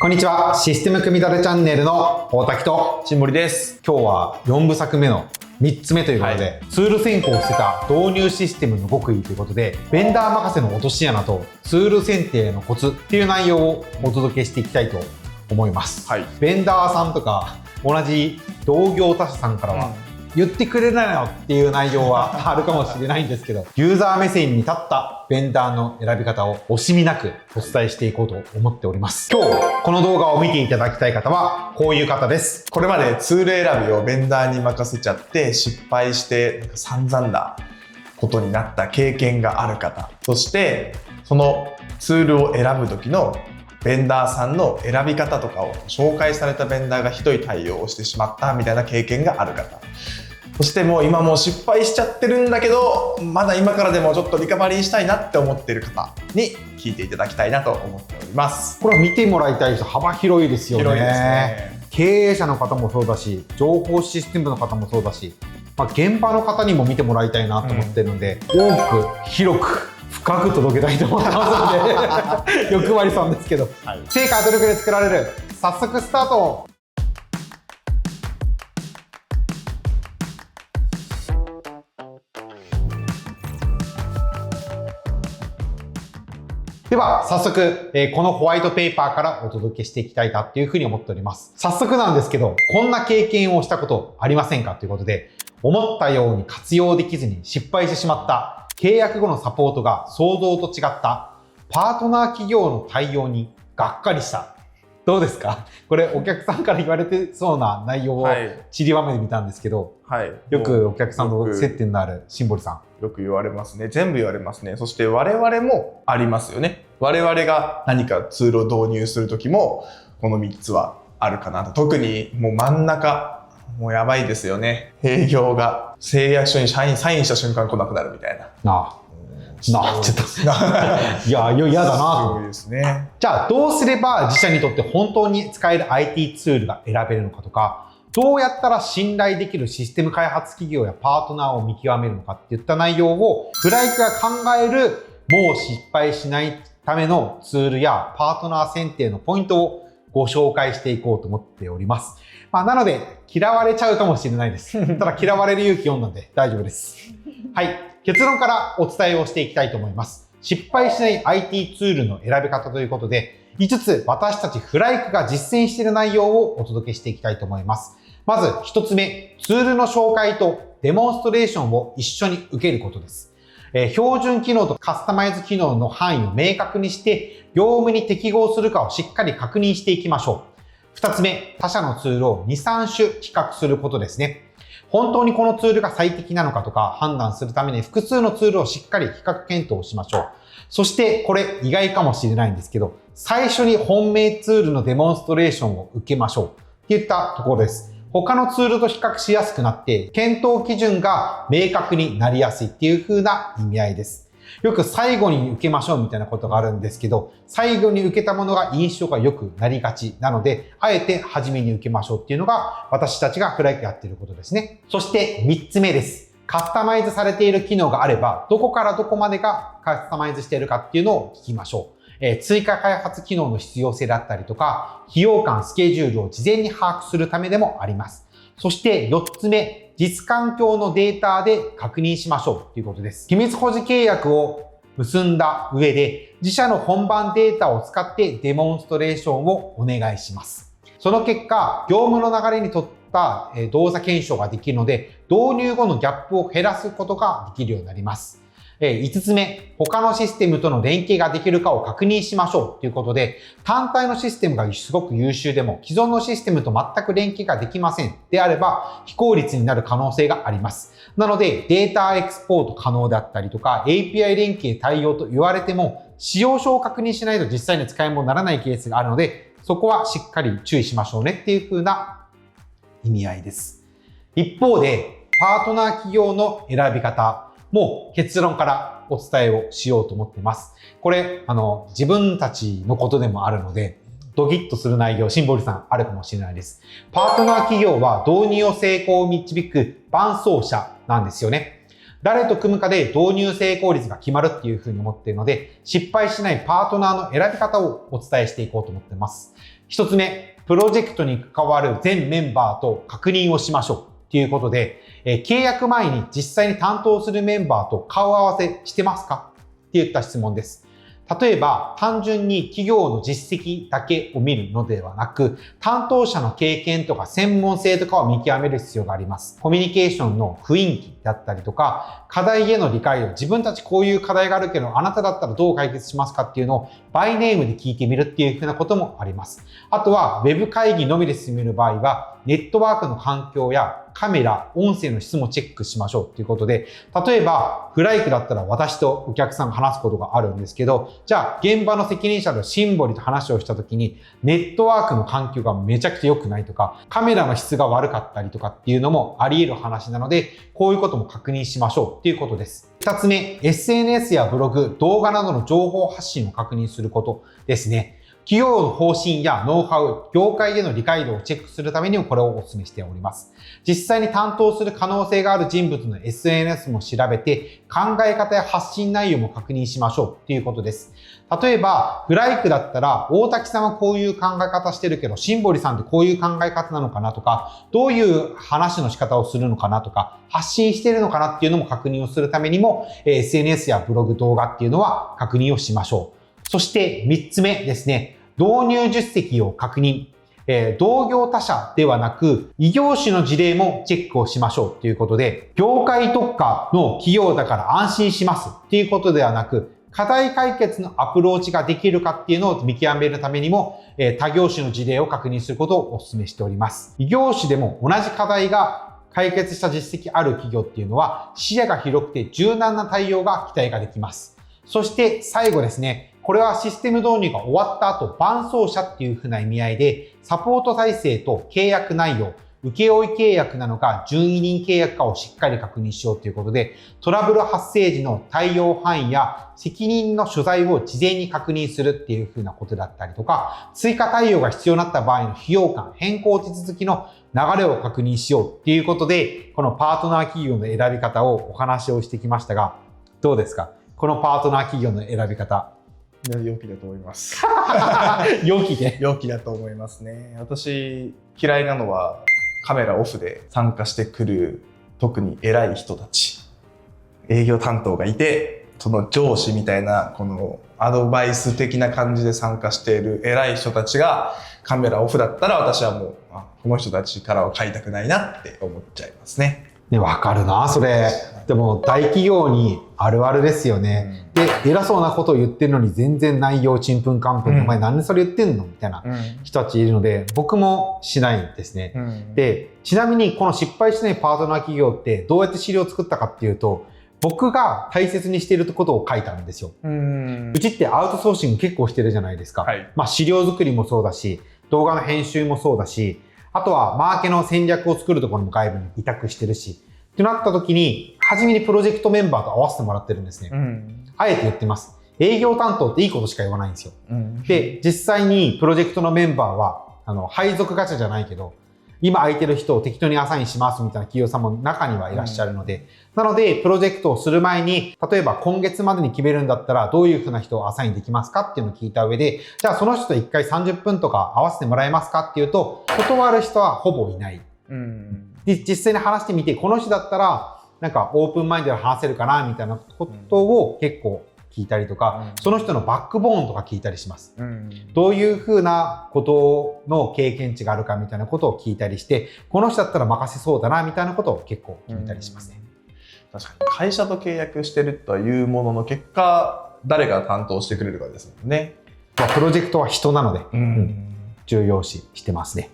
こんにちは。システム組み立てチャンネルの大滝と新森です。今日は4部作目の3つ目ということで、ツール選考をしてた導入システムの極意ということで、ベンダー任せの落とし穴とツール選定のコツっていう内容をお届けしていきたいと思います。ベンダーさんとか同じ同業他社さんからは、言ってくれないのっていう内容はあるかもしれないんですけど、ユーザー目線に立ったベンダーの選び方を惜しみなくお伝えしていこうと思っております。今日この動画を見ていただきたい方はこういう方です。これまでツール選びをベンダーに任せちゃって失敗して散々なことになった経験がある方、そしてそのツールを選ぶ時のベンダーさんの選び方とかを紹介されたベンダーがひどい対応をしてしまったみたいな経験がある方、そしてもう今もう失敗しちゃってるんだけどまだ今からでもちょっとリカバリーしたいなって思っている方に聞いていただきたいなと思っております。これは見てもらいたい人幅広いですよね。広いですね。経営者の方もそうだし、情報システムの方もそうだし、現場の方にも見てもらいたいなと思ってるので、多く広く深く届けたいと思ってますので欲張りさんですけど、成果努力で作られる。早速スタート。では早速、このホワイトペーパーからお届けしていきたいなっていうふうに思っております。早速なんですけど、こんな経験をしたことありませんかということで、思ったように活用できずに失敗してしまった、契約後のサポートが想像と違った、パートナー企業の対応にがっかりした。どうですか？これお客さんから言われてそうな内容を散りばめてみたんですけど、よくお客さんと接点のある新堀さん。よく言われますね。全部言われますね。そして我々もありますよね。我々が何かツールを導入するときもこの3つはあるかなと。特にもう真ん中、もうやばいですよね。営業が誓約書にサインした瞬間来なくなるみたいな。ちょっといや嫌だなと。そうですね。じゃあどうすれば自社にとって本当に使える IT ツールが選べるのかとか、どうやったら信頼できるシステム開発企業やパートナーを見極めるのかっていった内容を、フライクが考えるもう失敗しないためのツールやパートナー選定のポイントをご紹介していこうと思っております。なので嫌われちゃうかもしれないです。ただ嫌われる勇気読んだんで大丈夫です。はい。結論からお伝えをしていきたいと思います。失敗しない IT ツールの選び方ということで、5つ私たちフライクが実践している内容をお届けしていきたいと思います。まず1つ目、ツールの紹介とデモンストレーションを一緒に受けることです。標準機能とカスタマイズ機能の範囲を明確にして、業務に適合するかをしっかり確認していきましょう。2つ目、他社のツールを2、3種比較することですね。本当にこのツールが最適なのかとか判断するために複数のツールをしっかり比較検討しましょう。そしてこれ意外かもしれないんですけど、最初に本命ツールのデモンストレーションを受けましょうっていったところです。他のツールと比較しやすくなって検討基準が明確になりやすいっていう風な意味合いです。よく最後に受けましょうみたいなことがあるんですけど、最後に受けたものが印象が良くなりがちなので、あえて初めに受けましょうっていうのが私たちがフライクやっていることですね。そして3つ目です。カスタマイズされている機能があれば、どこからどこまでがカスタマイズしているかっていうのを聞きましょう。追加開発機能の必要性だったりとか、費用感、スケジュールを事前に把握するためでもあります。そして4つ目、実環境のデータで確認しましょうということです。秘密保持契約を結んだ上で、自社の本番データを使ってデモンストレーションをお願いします。その結果、業務の流れにとった動作検証ができるので、導入後のギャップを減らすことができるようになります。5つ目、他のシステムとの連携ができるかを確認しましょうということで、単体のシステムがすごく優秀でも、既存のシステムと全く連携ができませんであれば、非効率になる可能性があります。なので、データエクスポート可能であったりとか、API 連携対応と言われても、使用書を確認しないと実際に使い物にならないケースがあるので、そこはしっかり注意しましょうねっていう風な意味合いです。一方で、パートナー企業の選び方、もう結論からお伝えをしようと思っています。これ、自分たちのことでもあるので、ドキッとする内容、シンボルさんあるかもしれないです。パートナー企業は導入を成功を導く伴走者なんですよね。誰と組むかで導入成功率が決まるっていうふうに思っているので、失敗しないパートナーの選び方をお伝えしていこうと思っています。1つ目、プロジェクトに関わる全メンバーと確認をしましょうということで、契約前に実際に担当するメンバーと顔合わせしてますかっていった質問です。例えば、単純に企業の実績だけを見るのではなく、担当者の経験とか専門性とかを見極める必要があります。コミュニケーションの雰囲気だったりとか、課題への理解を自分たちこういう課題があるけど、あなただったらどう解決しますかっていうのをバイネームで聞いてみるっていうふうなこともあります。あとは、ウェブ会議のみで進める場合は、ネットワークの環境やカメラ、音声の質もチェックしましょうということで、例えば、フライクだったら私とお客さんが話すことがあるんですけど、じゃあ、現場の責任者のシンボリと話をしたときに、ネットワークの環境がめちゃくちゃ良くないとか、カメラの質が悪かったりとかっていうのもあり得る話なので、こういうことも確認しましょうっていうことです。2つ目、SNS やブログ、動画などの情報発信を確認することですね。企業の方針やノウハウ、業界での理解度をチェックするためにもこれをお勧めしております。実際に担当する可能性がある人物の SNS も調べて、考え方や発信内容も確認しましょうっていうことです。例えば、フライクだったら、大滝さんはこういう考え方してるけど、シンボリさんってこういう考え方なのかなとか、どういう話の仕方をするのかなとか、発信してるのかなっていうのも確認をするためにも、SNS やブログ、動画っていうのは確認をしましょう。そして3つ目ですね。導入実績を確認。同業他社ではなく、異業種の事例もチェックをしましょうということで、業界特化の企業だから安心しますっていうことではなく、課題解決のアプローチができるかっていうのを見極めるためにも、他業種の事例を確認することをお勧めしております。異業種でも同じ課題が解決した実績ある企業っていうのは、視野が広くて柔軟な対応が期待ができます。そして最後ですね、これはシステム導入が終わった後、伴走者っていう風な意味合いで、サポート体制と契約内容、請負契約なのか、準委任契約かをしっかり確認しようということで、トラブル発生時の対応範囲や責任の所在を事前に確認するっていう風なことだったりとか、追加対応が必要になった場合の費用感、変更手続きの流れを確認しようっていうことで、このパートナー企業の選び方をお話をしてきましたが、どうですか？このパートナー企業の選び方。良きだと思います。良きで。良きだと思いますね。私、嫌いなのはカメラオフで参加してくる、特に偉い人たち。営業担当がいて、その上司みたいな、このアドバイス的な感じで参加している偉い人たちが、カメラオフだったら私はもう、この人たちからは買いたくないなって思っちゃいますね。ね、わかるな、それ。でも、大企業にあるあるですよね。で、偉そうなことを言ってるのに全然内容ちんぷんかんぷん、お前なんでそれ言ってんのみたいな人たちいるので、僕もしないんですね。で、ちなみにこの失敗しないパートナー企業ってどうやって資料を作ったかっていうと、僕が大切にしていることを書いたんですよ。うちってアウトソーシング結構してるじゃないですか。はい、資料作りもそうだし、動画の編集もそうだし、あとはマーケの戦略を作るところも外部に委託してるし、ってなった時に、初めにプロジェクトメンバーと合わせてもらってるんですね。あえて言ってます。営業担当っていいことしか言わないんですよ。で、実際にプロジェクトのメンバーは、配属ガチャじゃないけど、今空いてる人を適当にアサインしますみたいな企業さんも中にはいらっしゃるので、なので、プロジェクトをする前に、例えば今月までに決めるんだったら、どういうふうな人をアサインできますかっていうのを聞いた上で、じゃあその人と1回30分とか合わせてもらえますかっていうと、断る人はほぼいない。で、実際に話してみて、この人だったら、なんかオープンマインドで話せるかなみたいなことを結構聞いたりとか、その人のバックボーンとか聞いたりします。どういうふうなことの経験値があるかみたいなことを聞いたりして、この人だったら任せそうだなみたいなことを結構聞いたりしますね。確かに会社と契約してるというものの結果、誰が担当してくれるかですもんね。プロジェクトは人なので、重要視してますね。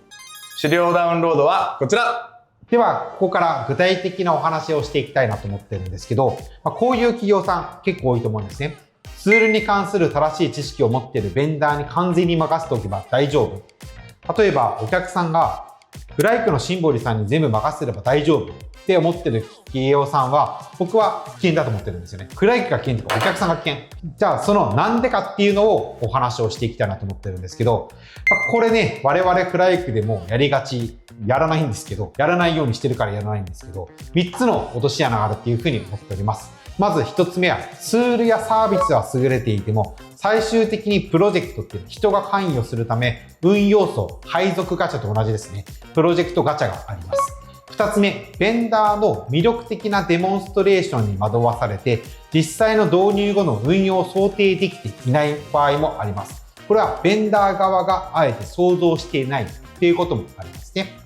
資料ダウンロードはこちら。では、ここから具体的なお話をしていきたいなと思ってるんですけど、こういう企業さん結構多いと思うんですね。ツールに関する正しい知識を持っているベンダーに完全に任せておけば大丈夫。例えば、お客さんがフライクのシンボリさんに全部任せれば大丈夫って思ってる企業さんは、僕は危険だと思ってるんですよね。フライクが危険とかお客さんが危険。じゃあ、そのなんでかっていうのをお話をしていきたいなと思ってるんですけど、これね、我々フライクでもやりがち、やらないんですけど、やらないようにしてるからやらないんですけど、3つの落とし穴があるっていうふうに思っております。まず1つ目は、ツールやサービスは優れていても、最終的にプロジェクトっていう人が関与するため、運要素、配属ガチャと同じですね。プロジェクトガチャがあります。2つ目、ベンダーの魅力的なデモンストレーションに惑わされて、実際の導入後の運用を想定できていない場合もあります。これはベンダー側があえて想像していないということもありますね。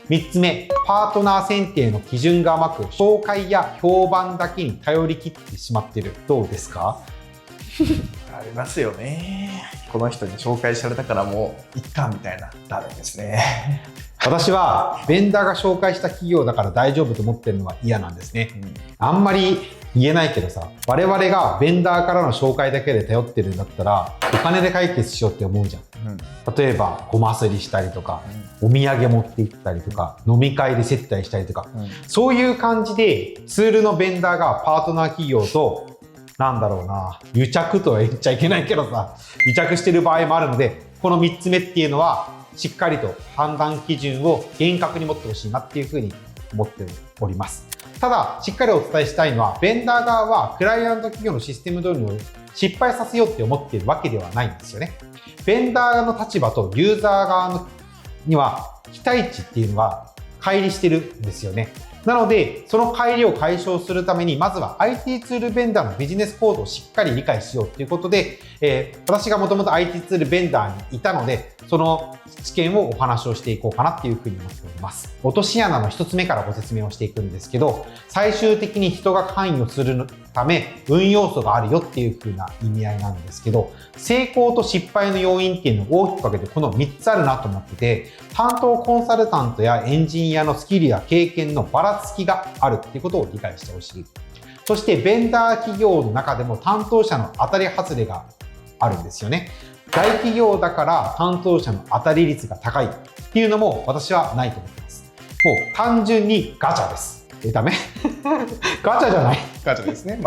3つ目、パートナー選定の基準が甘く、紹介や評判だけに頼り切ってしまっている。どうですか？ありますよね。この人に紹介されたからもういっかみたいな、ダメですね。私はベンダーが紹介した企業だから大丈夫と思ってるのは嫌なんですね。あんまり言えないけどさ、我々がベンダーからの紹介だけで頼ってるんだったらお金で解決しようって思うじゃん。例えばごますりしたりとか、お土産持って行ったりとか、飲み会で接待したりとか、そういう感じでツールのベンダーがパートナー企業となんだろうな、癒着とは言っちゃいけないけどさ、癒着してる場合もあるので、この3つ目っていうのはしっかりと判断基準を厳格に持ってほしいなっていうふうに思っております。ただ、しっかりお伝えしたいのは、ベンダー側はクライアント企業のシステム導入を失敗させようって思っているわけではないんですよね。ベンダーの立場とユーザー側には期待値っていうのが乖離してるんですよね。なので、その乖離を解消するために、まずは IT ツールベンダーのビジネスコードをしっかり理解しようということで、私がもともと IT ツールベンダーにいたので、その知見をお話をしていこうかなっていうふうに思っております。落とし穴の1つ目からご説明をしていくんですけど、最終的に人が関与するため、運要素があるよっていうふうな意味合いなんですけど、成功と失敗の要因っていうのを大きく分けてこの3つあるなと思ってて、担当コンサルタントやエンジニアのスキルや経験のばらつきがあるっていうことを理解してほしい。そしてベンダー企業の中でも担当者の当たり外れがあるんですよね。大企業だから担当者の当たり率が高いっていうのも私はないと思ってます。もう単純にガチャです。ダメガチャじゃないガチャですね。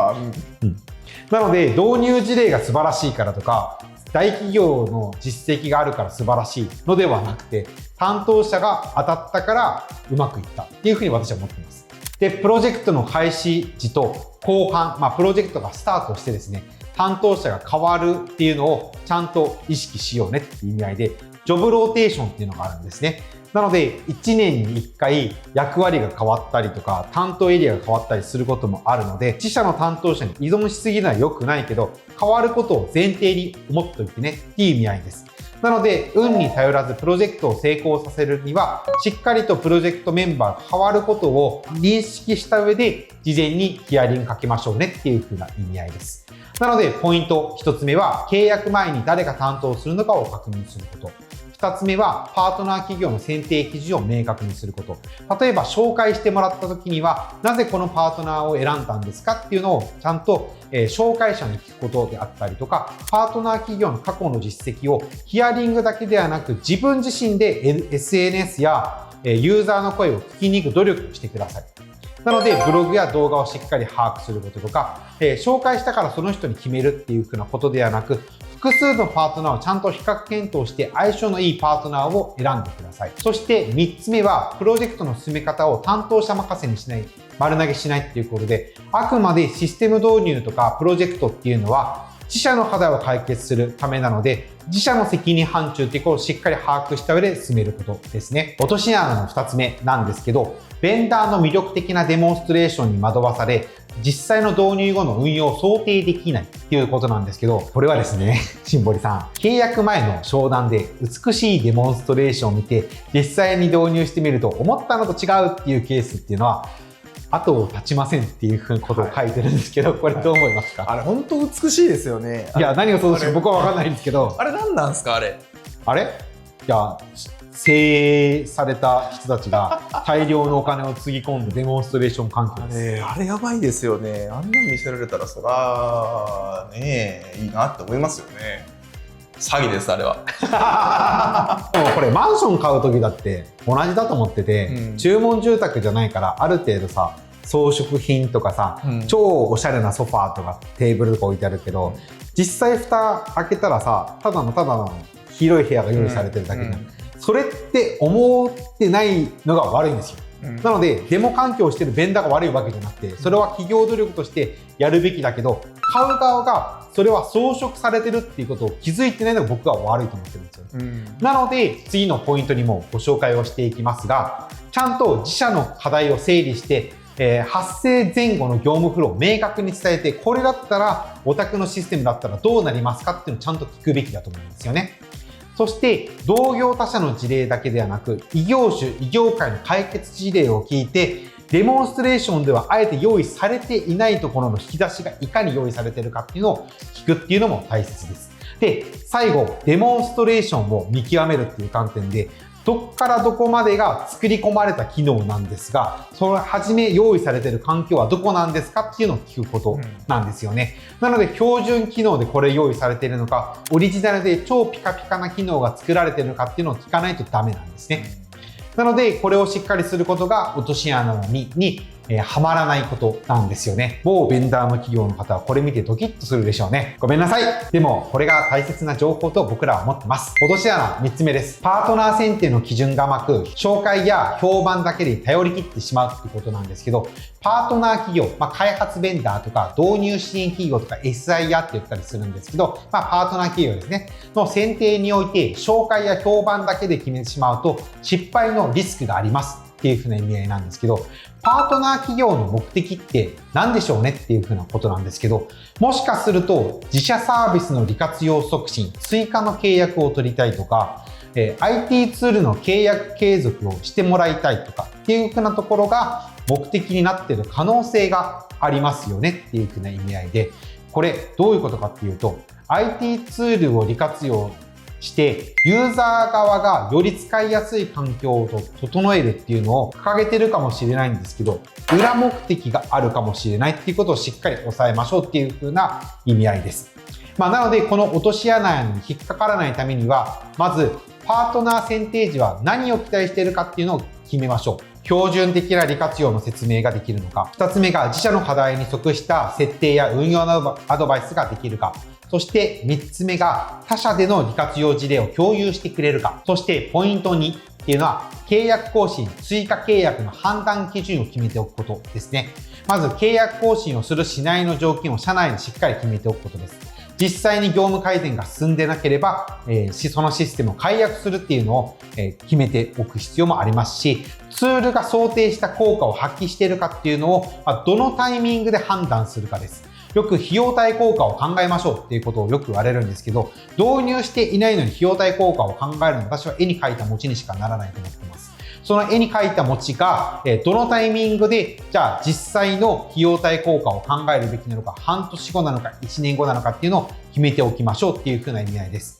なので導入事例が素晴らしいからとか、大企業の実績があるから素晴らしいのではなくて、担当者が当たったからうまくいったっていうふうに私は思っています。で、プロジェクトの開始時と後半、プロジェクトがスタートしてですね、担当者が変わるっていうのをちゃんと意識しようねっていう意味合いで、ジョブローテーションっていうのがあるんですね。なので、1年に1回役割が変わったりとか、担当エリアが変わったりすることもあるので、自社の担当者に依存しすぎるのは良くないけど、変わることを前提に思っておいてねっていう意味合いです。なので、運に頼らずプロジェクトを成功させるには、しっかりとプロジェクトメンバーが変わることを認識した上で、事前にヒアリングかけましょうねっていう風な意味合いです。なので、ポイント1つ目は、契約前に誰が担当するのかを確認すること。2つ目は、パートナー企業の選定基準を明確にすること。例えば、紹介してもらった時には、なぜこのパートナーを選んだんですかっていうのをちゃんと、紹介者に聞くことであったりとか、パートナー企業の過去の実績をヒアリングだけではなく、自分自身で SNS やユーザーの声を聞きに行く努力をしてください。なので、ブログや動画をしっかり把握することとか、紹介したからその人に決めるっていうふうなことではなく、複数のパートナーをちゃんと比較検討して相性のいいパートナーを選んでください。そして3つ目は、プロジェクトの進め方を担当者任せにしない、丸投げしないっていうことで、あくまでシステム導入とかプロジェクトっていうのは、自社の課題を解決するためなので、自社の責任範疇っていうことをしっかり把握した上で進めることですね。落とし穴の2つ目なんですけど、ベンダーの魅力的なデモンストレーションに惑わされ、実際の導入後の運用を想定できないっていうことなんですけど、これはですね、シンボリさん、契約前の商談で美しいデモンストレーションを見て、実際に導入してみると思ったのと違うっていうケースっていうのは、後を絶ちませんっていうふうなことを書いてるんですけど、これどう思いますか？あれ本当美しいですよね。いや、何がそうですか僕は分かんないんですけど。あれ何なんですかあれ？あれ？いや、精鋭された人たちが大量のお金をつぎ込んでデモンストレーション環境です。あれやばいですよね。あんなの見せられたらそらねいいなって思いますよね。詐欺ですあれは。でもこれマンション買う時だって同じだと思ってて、注文住宅じゃないからある程度さ装飾品とかさ、超おしゃれなソファーとかテーブルとか置いてあるけど、実際蓋開けたらさただの広い部屋が用意されてるだけじゃん。それって思ってないのが悪いんですよ。なのでデモ環境をしてるベンダーが悪いわけじゃなくて、それは企業努力としてやるべきだけど、買う側がそれは装飾されてるっていうことを気づいてないのが僕は悪いと思ってるんですよ。なので次のポイントにもご紹介をしていきますが、ちゃんと自社の課題を整理して発生前後の業務フローを明確に伝えて、これだったらお宅のシステムだったらどうなりますかっていうのをちゃんと聞くべきだと思うんですよね。そして同業他社の事例だけではなく、異業種異業界の解決事例を聞いて、デモンストレーションではあえて用意されていないところの引き出しがいかに用意されているかっていうのを聞くっていうのも大切です。で、最後デモンストレーションを見極めるっていう観点で、どっからどこまでが作り込まれた機能なんですが、その初め用意されている環境はどこなんですかっていうのを聞くことなんですよね。なので標準機能でこれ用意されているのか、オリジナルで超ピカピカな機能が作られているのかっていうのを聞かないとダメなんですね。なのでこれをしっかりすることが落とし穴にはまらないことなんですよね。某ベンダーの企業の方はこれ見てドキッとするでしょうね。ごめんなさい。でもこれが大切な情報と僕らは思ってます。落とし穴3つ目です。パートナー選定の基準が甘く、紹介や評判だけで頼り切ってしまうってことなんですけど、パートナー企業、開発ベンダーとか導入支援企業とか SIR って言ったりするんですけど、パートナー企業ですね。の選定において紹介や評判だけで決めてしまうと失敗のリスクがありますっていう風な意味合いなんですけど、パートナー企業の目的って何でしょうねっていう風なことなんですけど、もしかすると自社サービスの利活用促進、追加の契約を取りたいとか、IT ツールの契約継続をしてもらいたいとかっていう風なところが目的になっている可能性がありますよねっていう風な意味合いで、これどういうことかっていうと、IT ツールを利活用してユーザー側がより使いやすい環境を整えるっていうのを掲げてるかもしれないんですけど、裏目的があるかもしれないっていうことをしっかり抑えましょうっていう風な意味合いです。なのでこの落とし穴に引っかからないためには、まずパートナー選定時は何を期待しているかっていうのを決めましょう。標準的な利活用の説明ができるのか、2つ目が自社の課題に即した設定や運用のアドバイスができるか、そして3つ目が他社での利活用事例を共有してくれるか、そしてポイント2っていうのは契約更新、追加契約の判断基準を決めておくことですね。まず契約更新をするしないの条件を社内でしっかり決めておくことです。実際に業務改善が進んでなければ、そのシステムを解約するっていうのを、決めておく必要もありますし、ツールが想定した効果を発揮しているかっていうのを、どのタイミングで判断するかです。よく費用対効果を考えましょうっていうことをよく言われるんですけど、導入していないのに費用対効果を考えるのは私は絵に描いた餅にしかならないと思っています。その絵に描いた餅が、どのタイミングで、じゃあ実際の費用対効果を考えるべきなのか、半年後なのか、1年後なのかっていうのを決めておきましょうっていう風な意味合いです。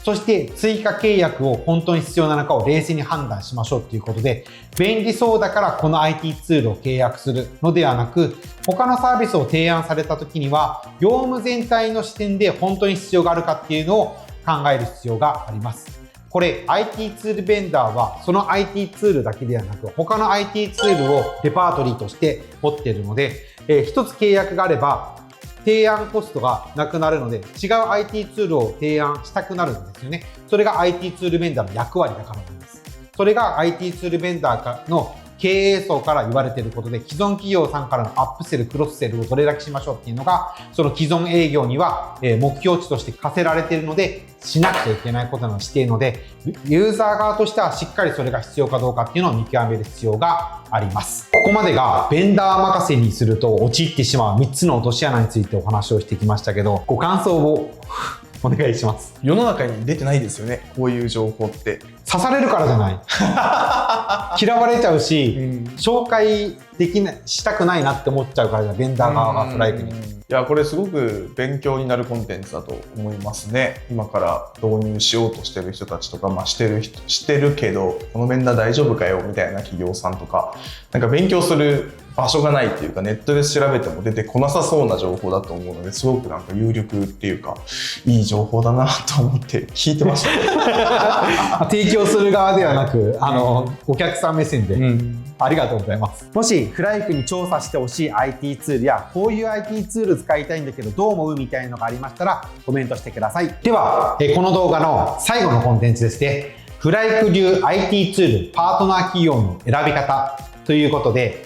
そして追加契約を本当に必要なのかを冷静に判断しましょうっていうことで、便利そうだからこの IT ツールを契約するのではなく、他のサービスを提案された時には、業務全体の視点で本当に必要があるかっていうのを考える必要があります。これ IT ツールベンダーはその IT ツールだけではなく他の IT ツールをレパートリーとして持っているので、一つ契約があれば提案コストがなくなるので違う IT ツールを提案したくなるんですよね。それが IT ツールベンダーの役割だからなんです。それが IT ツールベンダーの経営層から言われていることで、既存企業さんからのアップセル、クロスセルをどれだけしましょうっていうのが、その既存営業には目標値として課せられているので、しなくちゃいけないことなのをしているので、ユーザー側としてはしっかりそれが必要かどうかっていうのを見極める必要があります。ここまでがベンダー任せにすると陥ってしまう3つの落とし穴についてお話をしてきましたけど、ご感想をお願いします。世の中に出てないですよね、こういう情報って。刺されるからじゃない嫌われちゃうし、紹介できないしたくないなって思っちゃうからじゃ、ベンダー側がフライクに。いや、これすごく勉強になるコンテンツだと思いますね。今から導入しようとしてる人たちとか、してるけどこのベンダー大丈夫かよみたいな企業さんとか、なんか勉強する場所がないっていうか、ネットで調べても出てこなさそうな情報だと思うので、すごくなんか有力っていうかいい情報だなと思って聞いてました、提供する側ではなくお客さん目線で、ありがとうございます。もしフライクに調査してほしい IT ツールやこういう IT ツール使いたいんだけどどう思うみたいなのがありましたらコメントしてください。ではこの動画の最後のコンテンツですね。フライク流 IT ツールパートナー企業の選び方ということで、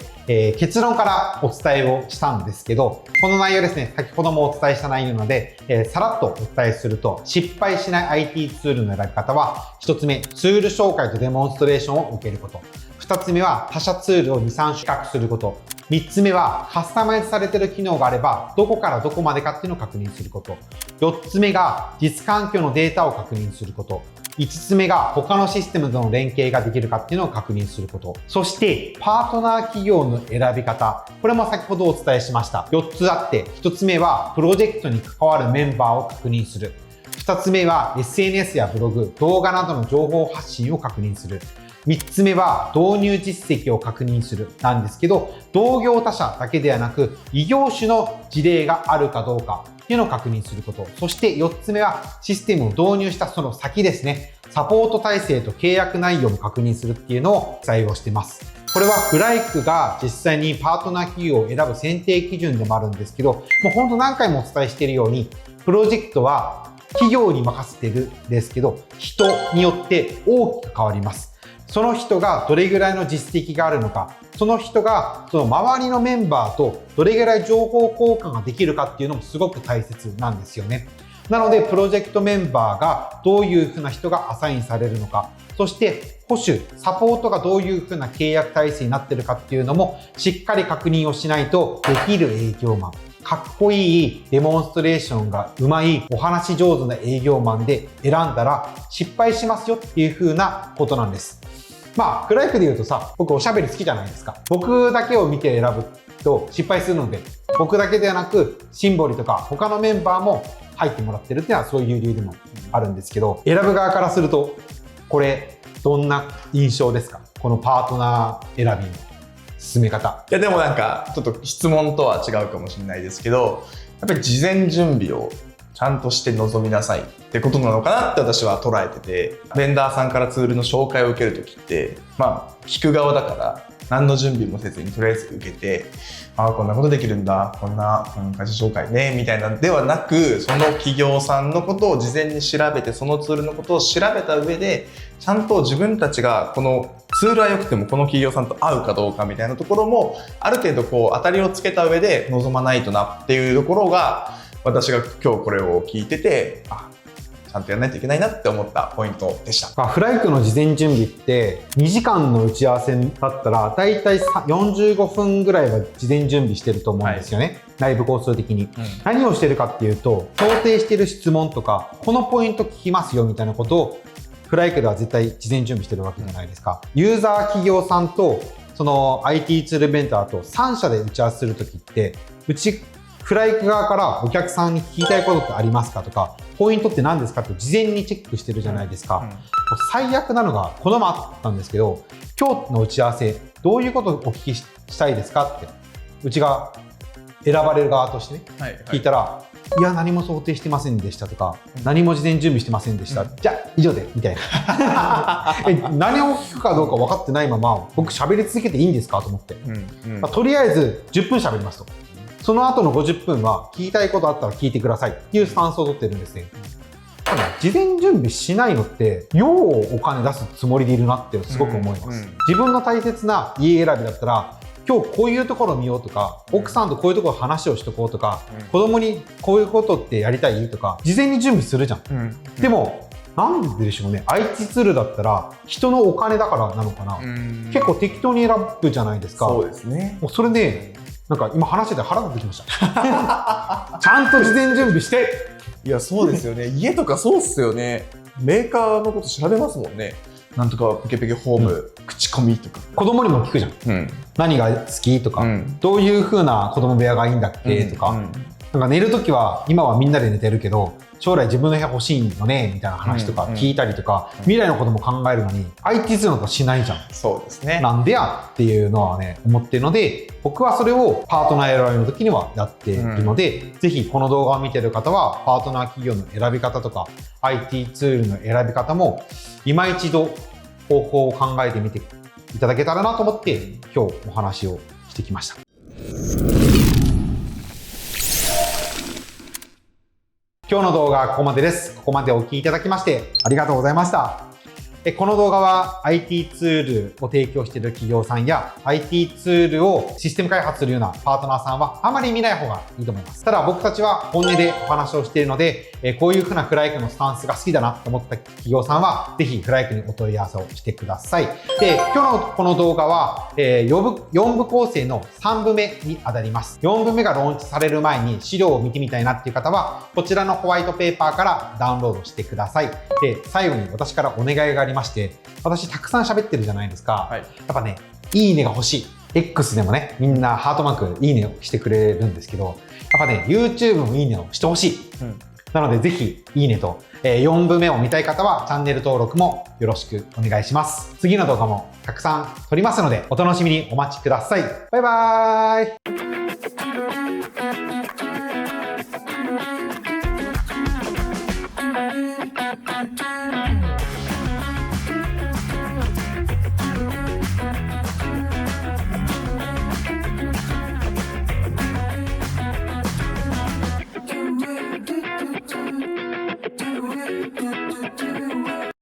結論からお伝えをしたんですけど、この内容ですね、先ほどもお伝えした内容なので、さらっとお伝えすると、失敗しない IT ツールの選び方は、1つ目、ツール紹介とデモンストレーションを受けること。2つ目は、他社ツールを2、3比較すること。3つ目は、カスタマイズされている機能があれば、どこからどこまでかっていうのを確認すること。4つ目が、実環境のデータを確認すること。5つ目が他のシステムとの連携ができるかっていうのを確認すること。そして、パートナー企業の選び方。これも先ほどお伝えしました。4つあって、1つ目はプロジェクトに関わるメンバーを確認する。2つ目は SNS やブログ、動画などの情報発信を確認する。3つ目は導入実績を確認するなんですけど、同業他社だけではなく、異業種の事例があるかどうかっていうのを確認すること。そして4つ目はシステムを導入したその先ですね。サポート体制と契約内容も確認するっていうのを記載をしてます。これはフライクが実際にパートナー企業を選ぶ選定基準でもあるんですけど、もうほんと何回もお伝えしているように、プロジェクトは企業に任せてるんですけど、人によって大きく変わります。その人がどれぐらいの実績があるのか、その人がその周りのメンバーとどれぐらい情報交換ができるかっていうのもすごく大切なんですよね。なので、プロジェクトメンバーがどういうふうな人がアサインされるのか、そして保守、サポートがどういうふうな契約体制になってるかっていうのもしっかり確認をしないと、できる営業マン、かっこいいデモンストレーションがうまいお話上手な営業マンで選んだら失敗しますよっていうふうなことなんです。まあ、フライクで言うとさ、僕おしゃべり好きじゃないですか。僕だけを見て選ぶと失敗するので、僕だけではなく、シンボリとか他のメンバーも入ってもらってるっていうのはそういう理由でもあるんですけど、選ぶ側からすると、これ、どんな印象ですか？このパートナー選びの進め方。いやでもなんかちょっと質問とは違うかもしれないですけど、やっぱり事前準備をちゃんとして臨みなさいってことなのかなって私は捉えてて、ベンダーさんからツールの紹介を受けるときって、まあ聞く側だから何の準備もせずにとりあえず受けて、ああこんなことできるんだ、こんな会社紹介ねみたいなではなく、その企業さんのことを事前に調べて、そのツールのことを調べた上で、ちゃんと自分たちがこのツールは良くてもこの企業さんと合うかどうかみたいなところもある程度こう当たりをつけた上で臨まないとなっていうところが、私が今日これを聞いてて、ちゃんとやらないといけないなって思ったポイントでした。フライクの事前準備って2時間の打ち合わせだったらだいたい45分ぐらいは事前準備してると思うんですよね、内部構想的に、何をしてるかっていうと、想定してる質問とかこのポイント聞きますよみたいなことをフライクでは絶対事前準備してるわけじゃないですか。ユーザー企業さんとその IT ツールベンダーと3社で打ち合わせするときって、フライク側からお客さんに聞きたいことってありますかとか、ポイントって何ですかって事前にチェックしてるじゃないですか。最悪なのがこの前あったんですけど、今日の打ち合わせどういうことをお聞きしたいですかって、うちが選ばれる側としてね、聞いたら、いや何も想定してませんでしたとか、何も事前準備してませんでした、じゃあ以上でみたいな何を聞くかどうか分かってないまま僕喋り続けていいんですかと思って、とりあえず10分喋りますと、その後の50分は聞きたいことあったら聞いてくださいっていうスタンスを取ってるんですね。ただ事前準備しないのってようお金出すつもりでいるなってすごく思います、自分の大切な家選びだったら、今日こういうところ見ようとか、奥さんとこういうところ話をしとこうとか、子供にこういうことってやりたいとか事前に準備するじゃん、でもなんででしょうね、 IT ツールだったら人のお金だからなのかな、結構適当に選ぶじゃないですか。そうですね。もうそれでなんか今話してて腹立ってきましたちゃんと事前準備して。いやそうですよね家とかそうっすよね。メーカーのこと調べますもんね。なんとかペケペケホーム、口コミとか子供にも聞くじゃん、何が好きとか、どういう風な子供部屋がいいんだっけとか、なんか寝るときは今はみんなで寝てるけど将来自分の部屋欲しいのねみたいな話とか聞いたりとか、未来のことも考えるのに IT ツールなんかしないじゃん。そうですね。なんでやっていうのはね思ってるので、僕はそれをパートナー選びの時にはやっているので、ぜひこの動画を見てる方はパートナー企業の選び方とか IT ツールの選び方も今一度方法を考えてみていただけたらなと思って今日お話をしてきました。今日の動画はここまでです。ここまでお聞きいただきましてありがとうございました。この動画は IT ツールを提供している企業さんや IT ツールをシステム開発するようなパートナーさんはあまり見ない方がいいと思います。ただ僕たちは本音でお話をしているので、こういう風なフライクのスタンスが好きだなと思った企業さんはぜひフライクにお問い合わせをしてください。で、今日のこの動画は4部構成の3部目に当たります。4部目がローンチされる前に資料を見てみたいなっていう方はこちらのホワイトペーパーからダウンロードしてください。で、最後に私からお願いがありまして、私たくさん喋ってるじゃないですか。やっぱね、いいねが欲しい。X でもね、みんなハートマークいいねをしてくれるんですけど、やっぱね、YouTube もいいねをしてほしい。なのでぜひいいねと、4部目を見たい方はチャンネル登録もよろしくお願いします。次の動画もたくさん撮りますのでお楽しみにお待ちください。バイバーイ。